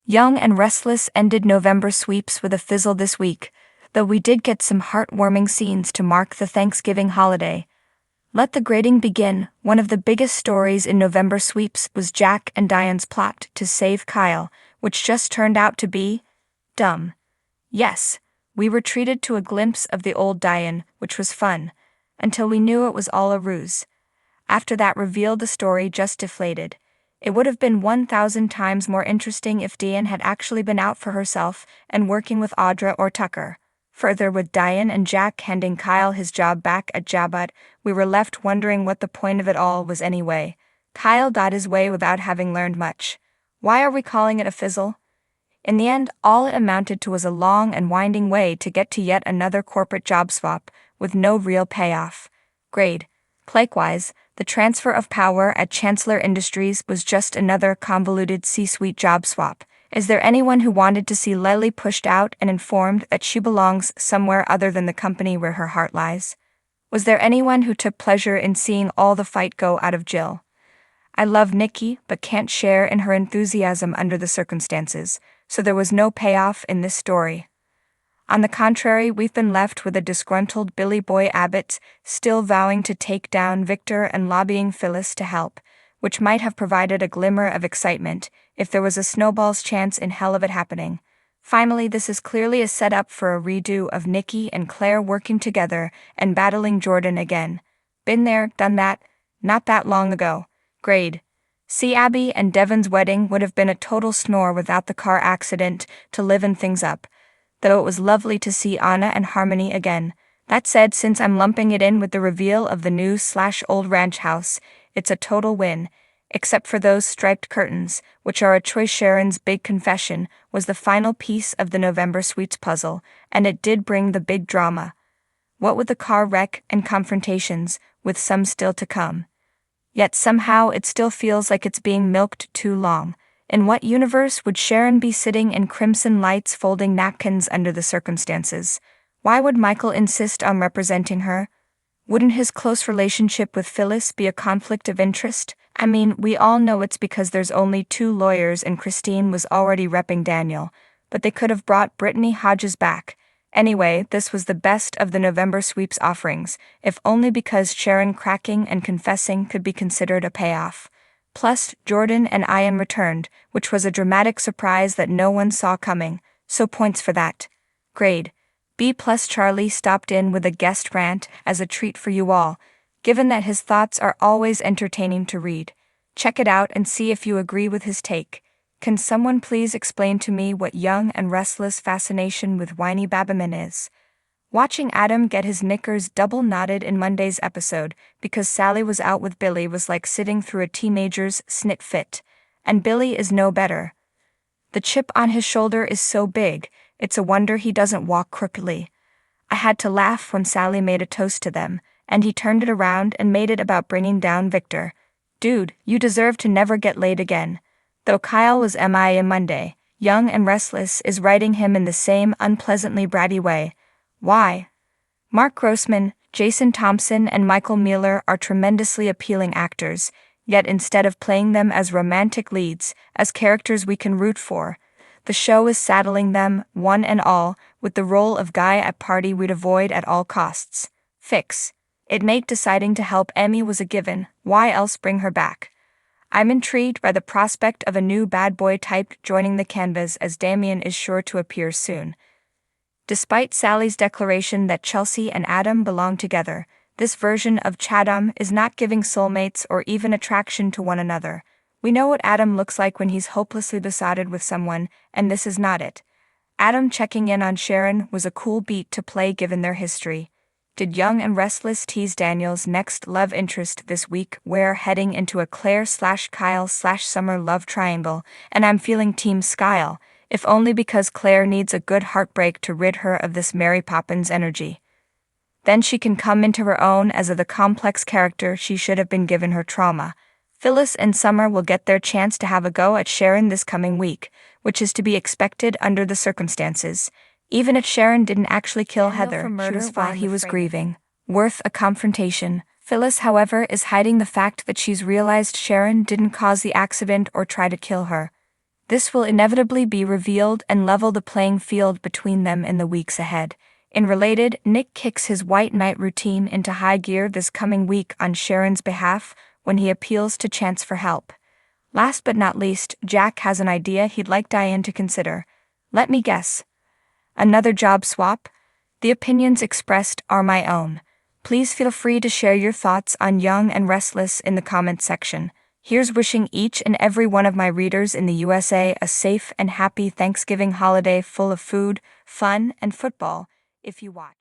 Young and Restless ended November sweeps with a fizzle this week, though we did get some heartwarming scenes to mark the Thanksgiving holiday. Let the grading begin. One of the biggest stories in November sweeps was Jack and Diane's plot to save Kyle, which just turned out to be dumb. Yes, we were treated to a glimpse of the old Diane, which was fun, until we knew it was all a ruse. After that reveal, the story just deflated. It would have been 1,000 times more interesting if Diane had actually been out for herself and working with Audra or Tucker. Further, with Diane and Jack handing Kyle his job back at Jabot, we were left wondering what the point of it all was anyway. Kyle got his way without having learned much. Why are we calling it a fizzle? In the end, all it amounted to was a long and winding way to get to yet another corporate job swap, with no real payoff. Grade. Likewise, the transfer of power at Chancellor Industries was just another convoluted C-suite job swap. Is there anyone who wanted to see Lily pushed out and informed that she belongs somewhere other than the company where her heart lies? Was there anyone who took pleasure in seeing all the fight go out of Jill? I love Nikki, but can't share in her enthusiasm under the circumstances, so there was no payoff in this story. On the contrary, we've been left with a disgruntled Billy Boy Abbott still vowing to take down Victor and lobbying Phyllis to help, which might have provided a glimmer of excitement if there was a snowball's chance in hell of it happening. Finally, this is clearly a setup for a redo of Nikki and Claire working together and battling Jordan again. Been there, done that, not that long ago. Grade. See, Abby and Devon's wedding would have been a total snore without the car accident to liven things up, though it was lovely to see Anna and Harmony again. That said, since I'm lumping it in with the reveal of the new/old ranch house, it's a total win, except for those striped curtains, which are a choice. Sharon's big confession was the final piece of the November Sweets puzzle, and it did bring the big drama. What with the car wreck and confrontations, with some still to come. Yet somehow it still feels like it's being milked too long. In what universe would Sharon be sitting in crimson lights folding napkins under the circumstances? Why would Michael insist on representing her? Wouldn't his close relationship with Phyllis be a conflict of interest? I mean, we all know it's because there's only 2 lawyers and Christine was already repping Daniel, but they could have brought Brittany Hodges back. Anyway, this was the best of the November sweeps offerings, if only because Sharon cracking and confessing could be considered a payoff. Plus, Jordan and Ian returned, which was a dramatic surprise that no one saw coming, so points for that. Grade. B+. Charlie stopped in with a guest rant as a treat for you all, given that his thoughts are always entertaining to read. Check it out and see if you agree with his take. Can someone please explain to me what Young and Restless' fascination with whiny Babaman is? Watching Adam get his knickers double knotted in Monday's episode because Sally was out with Billy was like sitting through a teenager's snit fit, and Billy is no better. The chip on his shoulder is so big, it's a wonder he doesn't walk crookedly. I had to laugh when Sally made a toast to them, and he turned it around and made it about bringing down Victor. Dude, you deserve to never get laid again. Though Kyle was MIA Monday, Young and Restless is writing him in the same unpleasantly bratty way. Why? Mark Grossman, Jason Thompson, and Michael Mueller are tremendously appealing actors, yet instead of playing them as romantic leads, as characters we can root for, the show is saddling them, one and all, with the role of guy at party we'd avoid at all costs. Fix. It made deciding to help Emmy was a given, why else bring her back? I'm intrigued by the prospect of a new bad boy type joining the canvas as Damien is sure to appear soon. Despite Sally's declaration that Chelsea and Adam belong together, this version of Chatham is not giving soulmates or even attraction to one another. We know what Adam looks like when he's hopelessly besotted with someone, and this is not it. Adam checking in on Sharon was a cool beat to play given their history. Did Young and Restless tease Daniel's next love interest this week? We're heading into a Claire/Kyle/Summer love triangle, and I'm feeling Team Skyle, if only because Claire needs a good heartbreak to rid her of this Mary Poppins energy. Then she can come into her own as the complex character she should have been given her trauma. Phyllis and Summer will get their chance to have a go at Sharon this coming week, which is to be expected under the circumstances. Even if Sharon didn't actually kill Heather, she was while he was grieving. Worth a confrontation. Phyllis, however, is hiding the fact that she's realized Sharon didn't cause the accident or try to kill her. This will inevitably be revealed and level the playing field between them in the weeks ahead. In related, Nick kicks his white knight routine into high gear this coming week on Sharon's behalf when he appeals to Chance for help. Last but not least, Jack has an idea he'd like Diane to consider. Let me guess. Another job swap? The opinions expressed are my own. Please feel free to share your thoughts on Young and Restless in the comments section. Here's wishing each and every one of my readers in the USA a safe and happy Thanksgiving holiday full of food, fun, and football, if you watch.